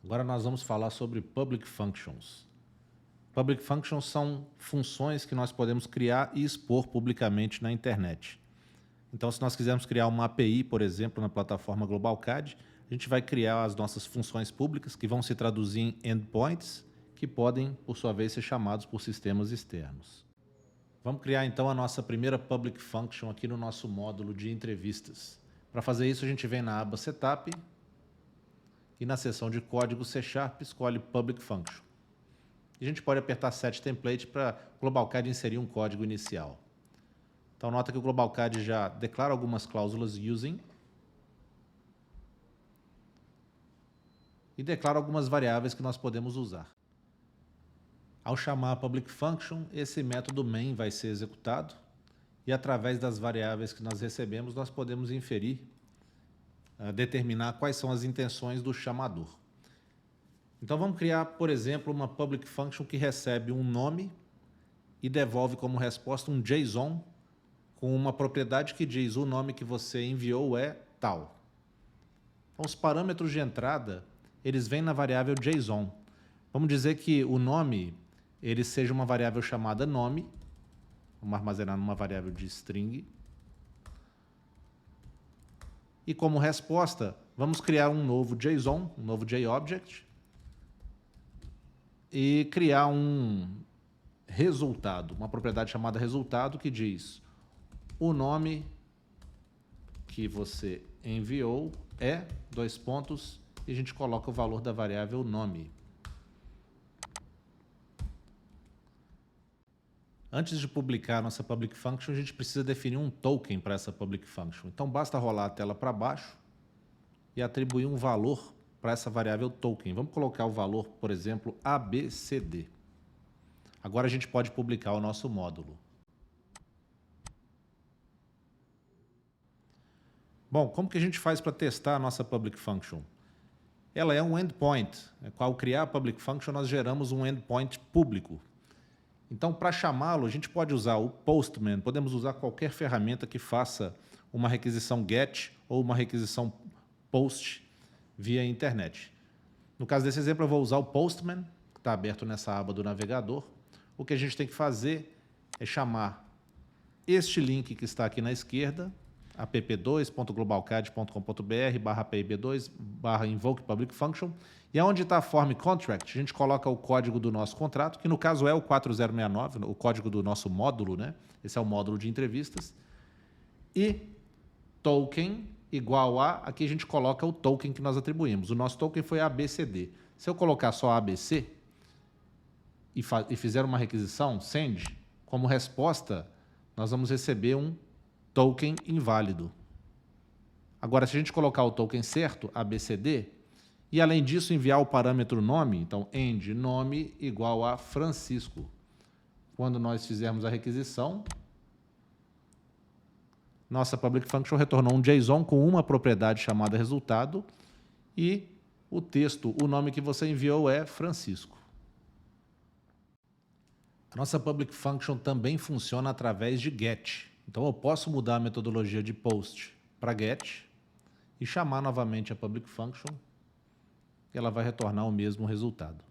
Agora nós vamos falar sobre Public Functions. Public Functions são funções que nós podemos criar e expor publicamente na internet. Então, se nós quisermos criar uma API, por exemplo, na plataforma GlobalCAD, a gente vai criar as nossas funções públicas, que vão se traduzir em endpoints, que podem, por sua vez, ser chamados por sistemas externos. Vamos criar, então, a nossa primeira Public Function aqui no nosso módulo de entrevistas. Para fazer isso, a gente vem na aba Setup e na seção de código C# escolhe Public Function. E a gente pode apertar Set Template para o GlobalCAD inserir um código inicial. Então, nota que o GlobalCAD já declara algumas cláusulas using e declara algumas variáveis que nós podemos usar. Ao chamar a Public Function, esse método main vai ser executado e, através das variáveis que nós recebemos, nós podemos inferir, determinar quais são as intenções do chamador. Então, vamos criar, por exemplo, uma Public Function que recebe um nome e devolve como resposta um JSON com uma propriedade que diz o nome que você enviou é tal. Então, os parâmetros de entrada, eles vêm na variável JSON. Vamos dizer que o nome ele seja uma variável chamada nome, vamos armazenar numa variável de string. E como resposta, vamos criar um novo JSON, um novo JObject, e criar um resultado, uma propriedade chamada resultado que diz o nome que você enviou é, dois pontos, e a gente coloca o valor da variável nome. Antes de publicar nossa Public Function, a gente precisa definir um token para essa Public Function. Então, basta rolar a tela para baixo e atribuir um valor para essa variável token. Vamos colocar o valor, por exemplo, ABCD. Agora a gente pode publicar o nosso módulo. Bom, como que a gente faz para testar a nossa Public Function? Ela é um endpoint. Ao criar a Public Function, nós geramos um endpoint público. Então, para chamá-lo, a gente pode usar o Postman, podemos usar qualquer ferramenta que faça uma requisição GET ou uma requisição POST via internet. No caso desse exemplo, eu vou usar o Postman, que está aberto nessa aba do navegador. O que a gente tem que fazer é chamar este link que está aqui na esquerda, app2.globalcad.com.br/pib2/invoke public function, e onde está a form contract, a gente coloca o código do nosso contrato, que no caso é o 4069, o código do nosso módulo, né? Esse é o módulo de entrevistas. E token igual a, aqui a gente coloca o token que nós atribuímos. O nosso token foi ABCD. Se eu colocar só ABC e fizer uma requisição, send, como resposta, nós vamos receber um token inválido. Agora, se a gente colocar o token certo, ABCD, e além disso enviar o parâmetro nome, então end nome igual a Francisco. Quando nós fizermos a requisição, nossa Public Function retornou um JSON com uma propriedade chamada resultado e o texto, o nome que você enviou é Francisco. A nossa Public Function também funciona através de GET. Então, eu posso mudar a metodologia de POST para GET e chamar novamente a Public Function e ela vai retornar o mesmo resultado.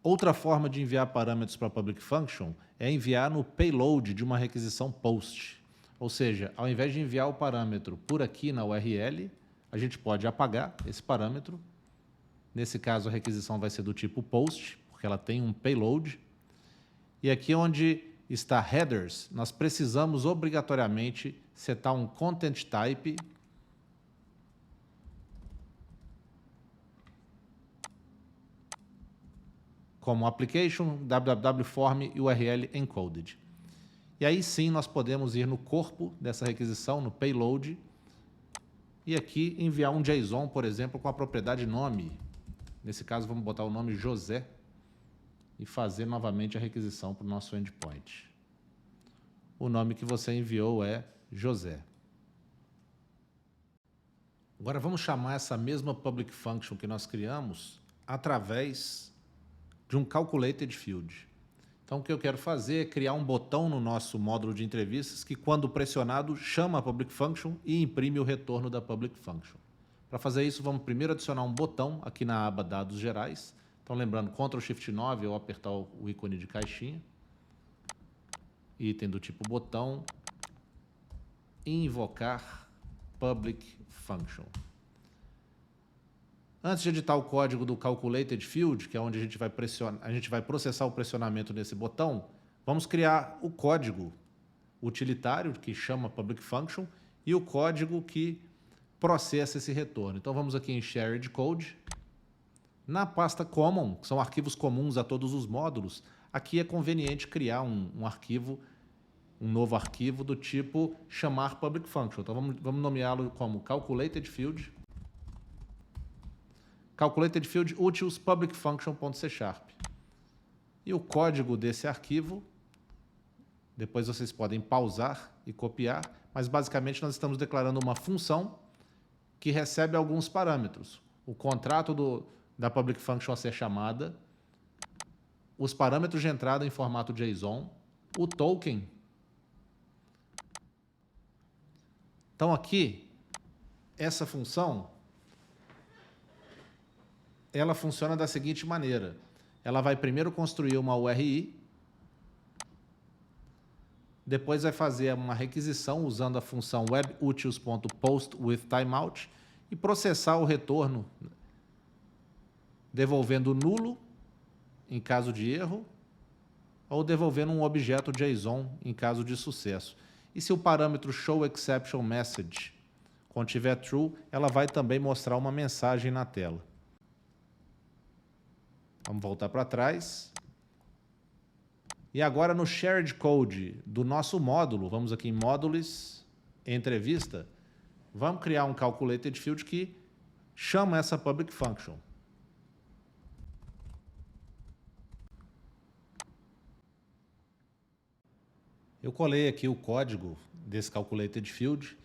Outra forma de enviar parâmetros para a Public Function é enviar no payload de uma requisição POST. Ou seja, ao invés de enviar o parâmetro por aqui na URL, a gente pode apagar esse parâmetro. Nesse caso, a requisição vai ser do tipo POST, porque ela tem um payload. E aqui onde está headers, nós precisamos obrigatoriamente setar um content type como application, www form e URL encoded. E aí sim nós podemos ir no corpo dessa requisição, no payload, e aqui enviar um JSON, por exemplo, com a propriedade nome. Nesse caso, vamos botar o nome José e fazer novamente a requisição para o nosso endpoint. O nome que você enviou é José. Agora vamos chamar essa mesma public function que nós criamos através de um calculated field. Então, o que eu quero fazer é criar um botão no nosso módulo de entrevistas que, quando pressionado, chama a public function e imprime o retorno da public function. Para fazer isso, vamos primeiro adicionar um botão aqui na aba Dados Gerais. Então, lembrando, Ctrl Shift 9 ou apertar o ícone de caixinha. Item do tipo botão. Invocar public function. Antes de editar o código do Calculated Field, que é onde a gente vai processar o pressionamento nesse botão, vamos criar o código utilitário, que chama public function, e o código que processa esse retorno. Então vamos aqui em Shared Code. Na pasta Common, que são arquivos comuns a todos os módulos, aqui é conveniente criar um novo arquivo do tipo chamar public function. Então vamos nomeá-lo como Calculated Field. Calculated Field utils public function.c#. E o código desse arquivo, depois vocês podem pausar e copiar, mas basicamente nós estamos declarando uma função que recebe alguns parâmetros. O contrato da public function a ser chamada, os parâmetros de entrada em formato JSON, o token. Então aqui, essa função, ela funciona da seguinte maneira. Ela vai primeiro construir uma URI, depois vai fazer uma requisição usando a função webutils.postWithTimeout e processar o retorno, devolvendo nulo em caso de erro ou devolvendo um objeto JSON em caso de sucesso. E se o parâmetro showExceptionMessage contiver true, ela vai também mostrar uma mensagem na tela. Vamos voltar para trás. E agora no Shared Code do nosso módulo, vamos aqui em Módulos, Entrevista, vamos criar um Calculated Field que chama essa Public Function. Eu colei aqui o código desse Calculated Field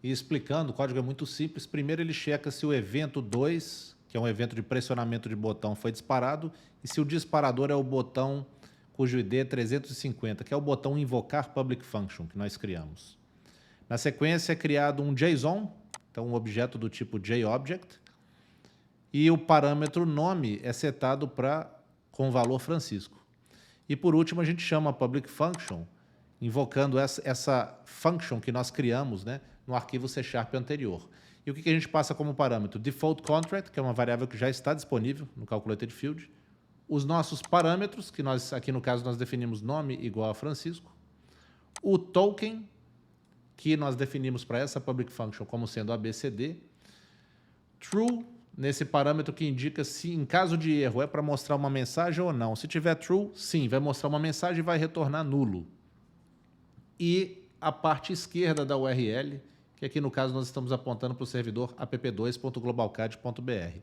e explicando, o código é muito simples. Primeiro ele checa se o evento 2, que é um evento de pressionamento de botão, foi disparado, e se o disparador é o botão cujo ID é 350, que é o botão invocar public function que nós criamos. Na sequência é criado um JSON, então um objeto do tipo JObject, e o parâmetro nome é setado com o valor Francisco. E por último a gente chama a public function, invocando essa function que nós criamos, né, no arquivo C# anterior. E o que a gente passa como parâmetro? Default contract, que é uma variável que já está disponível no Calculated Field. Os nossos parâmetros, que aqui no caso nós definimos nome igual a Francisco. O token, que nós definimos para essa public function como sendo ABCD. True, nesse parâmetro que indica se em caso de erro é para mostrar uma mensagem ou não. Se tiver true, sim, vai mostrar uma mensagem e vai retornar nulo. E a parte esquerda da URL, que aqui no caso nós estamos apontando para o servidor app2.globalcad.br.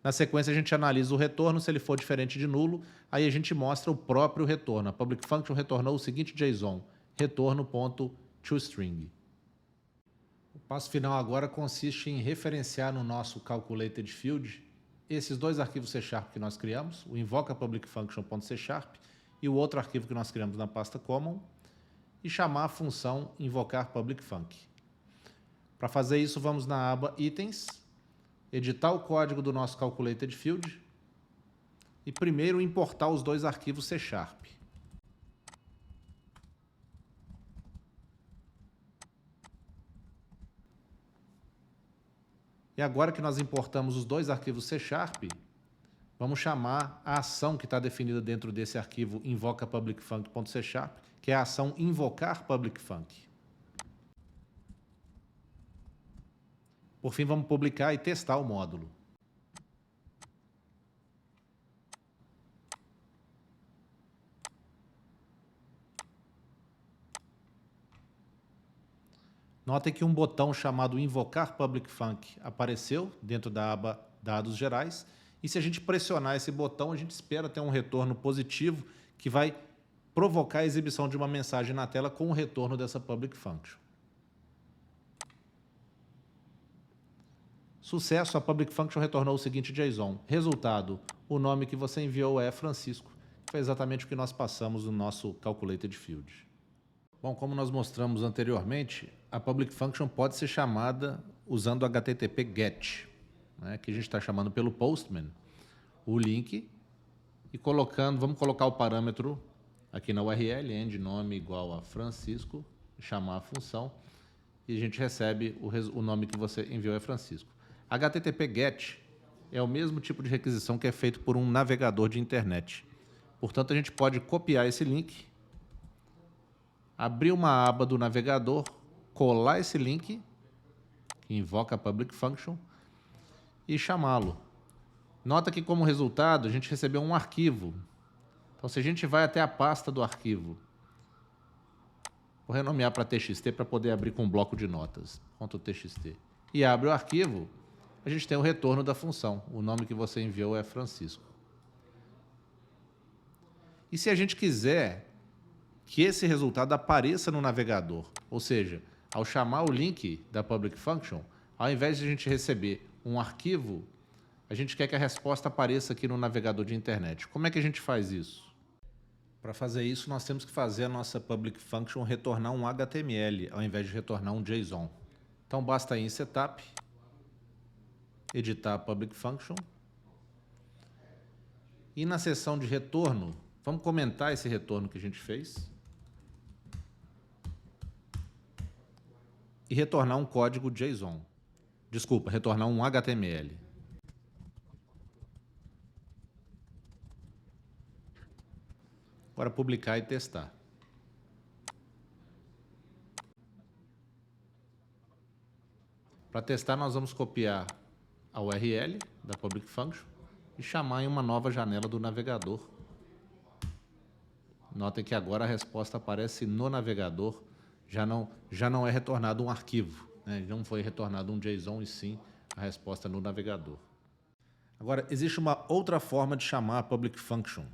Na sequência a gente analisa o retorno, se ele for diferente de nulo, aí a gente mostra o próprio retorno. A public function retornou o seguinte JSON, retorno.toString. O passo final agora consiste em referenciar no nosso Calculated Field esses dois arquivos C# que nós criamos, o invoca public function.c# e o outro arquivo que nós criamos na pasta Common, e chamar a função invocar public func. Para fazer isso, vamos na aba Itens, editar o código do nosso Calculated Field e primeiro importar os dois arquivos C#. E agora que nós importamos os dois arquivos C#, vamos chamar a ação que está definida dentro desse arquivo invoca public func.c#, que é a ação invocar public func. Por fim, vamos publicar e testar o módulo. Notem que um botão chamado invocar public func apareceu dentro da aba Dados Gerais, e se a gente pressionar esse botão, a gente espera ter um retorno positivo que vai provocar a exibição de uma mensagem na tela com o retorno dessa public function. Sucesso, a public function retornou o seguinte JSON. Resultado, o nome que você enviou é Francisco, Foi exatamente o que nós passamos no nosso calculated field. Bom, como nós mostramos anteriormente, a public function pode ser chamada usando o HTTP GET, né, que a gente está chamando pelo Postman, o link, e vamos colocar o parâmetro aqui na URL, end_nome igual a Francisco, chamar a função, e a gente recebe o nome que você enviou é Francisco. HTTP GET é o mesmo tipo de requisição que é feito por um navegador de internet. Portanto, a gente pode copiar esse link, abrir uma aba do navegador, colar esse link, que invoca a public function, e chamá-lo. Nota que, como resultado, a gente recebeu um arquivo. Então, se a gente vai até a pasta do arquivo, vou renomear para txt para poder abrir com um bloco de notas, .txt, e abre o arquivo, a gente tem o retorno da função. O nome que você enviou é Francisco. E se a gente quiser que esse resultado apareça no navegador, ou seja, ao chamar o link da public function, ao invés de a gente receber um arquivo, a gente quer que a resposta apareça aqui no navegador de internet. Como é que a gente faz isso? Para fazer isso, nós temos que fazer a nossa public function retornar um HTML, ao invés de retornar um JSON. Então, basta ir em Setup, editar a public function, e na seção de retorno, vamos comentar esse retorno que a gente fez, e retornar um código JSON. Desculpa, retornar um HTML. Agora publicar e testar. Para testar, nós vamos copiar a URL da public function e chamar em uma nova janela do navegador. Notem que agora a resposta aparece no navegador, já não é retornado um arquivo, né? Não foi retornado um JSON, e sim a resposta no navegador. Agora, existe uma outra forma de chamar a public function.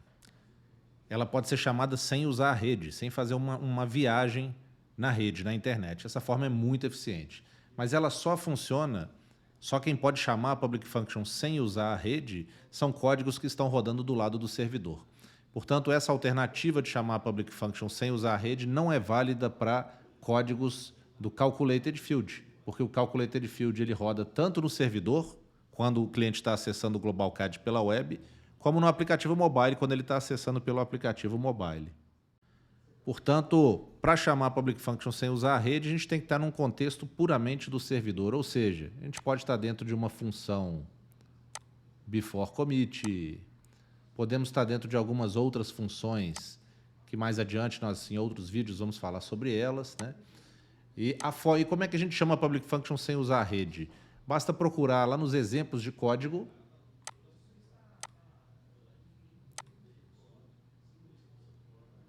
Ela pode ser chamada sem usar a rede, sem fazer uma viagem na rede, na internet. Essa forma é muito eficiente. Mas ela só funciona, só quem pode chamar a public function sem usar a rede são códigos que estão rodando do lado do servidor. Portanto, essa alternativa de chamar a public function sem usar a rede não é válida para códigos do calculated field, porque o calculated field ele roda tanto no servidor, quando o cliente está acessando o GlobalCAD pela web, como no aplicativo mobile, quando ele está acessando pelo aplicativo mobile. Portanto, para chamar a public function sem usar a rede, a gente tem que estar num contexto puramente do servidor, ou seja, a gente pode estar dentro de uma função before commit, podemos estar dentro de algumas outras funções, que mais adiante nós, em outros vídeos, vamos falar sobre elas, né? E como é que a gente chama a public function sem usar a rede? Basta procurar lá nos exemplos de código,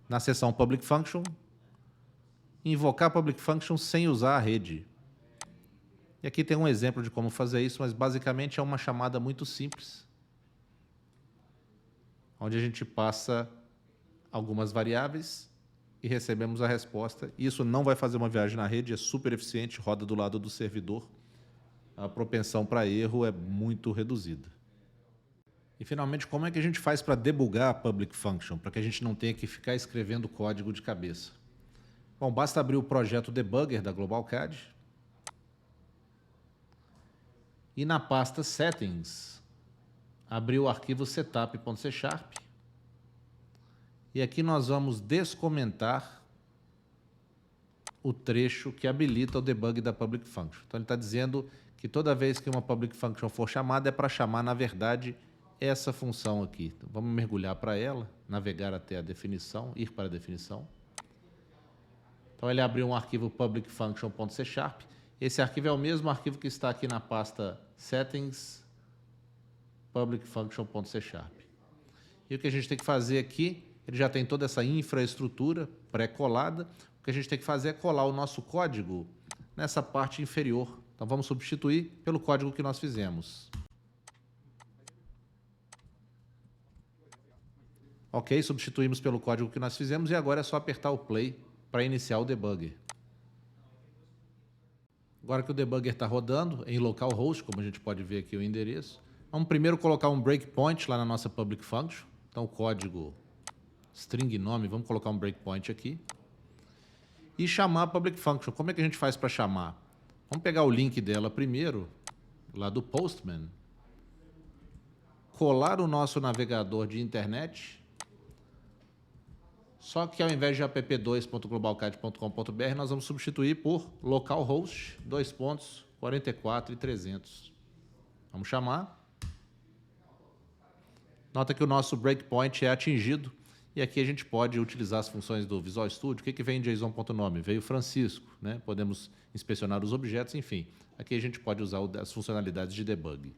na seção Public Function, invocar Public Function sem usar a rede. E aqui tem um exemplo de como fazer isso, mas basicamente é uma chamada muito simples, onde a gente passa algumas variáveis e recebemos a resposta. Isso não vai fazer uma viagem na rede, é super eficiente, roda do lado do servidor. A propensão para erro é muito reduzida. E, finalmente, como é que a gente faz para debugar a public function, para que a gente não tenha que ficar escrevendo código de cabeça? Bom, basta abrir o projeto debugger da GlobalCAD e na pasta settings, abrir o arquivo setup.c#, e aqui nós vamos descomentar o trecho que habilita o debug da public function. Então, ele está dizendo que toda vez que uma public function for chamada, é para chamar, na verdade, essa função aqui. Então, vamos mergulhar para ela, navegar até a definição, ir para a definição. Então, ele abriu um arquivo public function.c#. Esse arquivo é o mesmo arquivo que está aqui na pasta settings public function.c#. E o que a gente tem que fazer aqui, ele já tem toda essa infraestrutura pré-colada. O que a gente tem que fazer é colar o nosso código nessa parte inferior. Então, vamos substituir pelo código que nós fizemos. Ok, substituímos pelo código que nós fizemos e agora é só apertar o play para iniciar o debugger. Agora que o debugger está rodando em localhost, como a gente pode ver aqui o endereço, vamos primeiro colocar um breakpoint lá na nossa public function. Então, o código string nome, vamos colocar um breakpoint aqui, e chamar a public function. Como é que a gente faz para chamar? Vamos pegar o link dela primeiro, lá do Postman, colar o nosso navegador de internet, só que ao invés de app2.globalcad.com.br, nós vamos substituir por localhost 2.44.300. Vamos chamar. Nota que o nosso breakpoint é atingido e aqui a gente pode utilizar as funções do Visual Studio. O que vem em JSON.nome? Veio Francisco, né? Podemos inspecionar os objetos, enfim. Aqui a gente pode usar as funcionalidades de debug.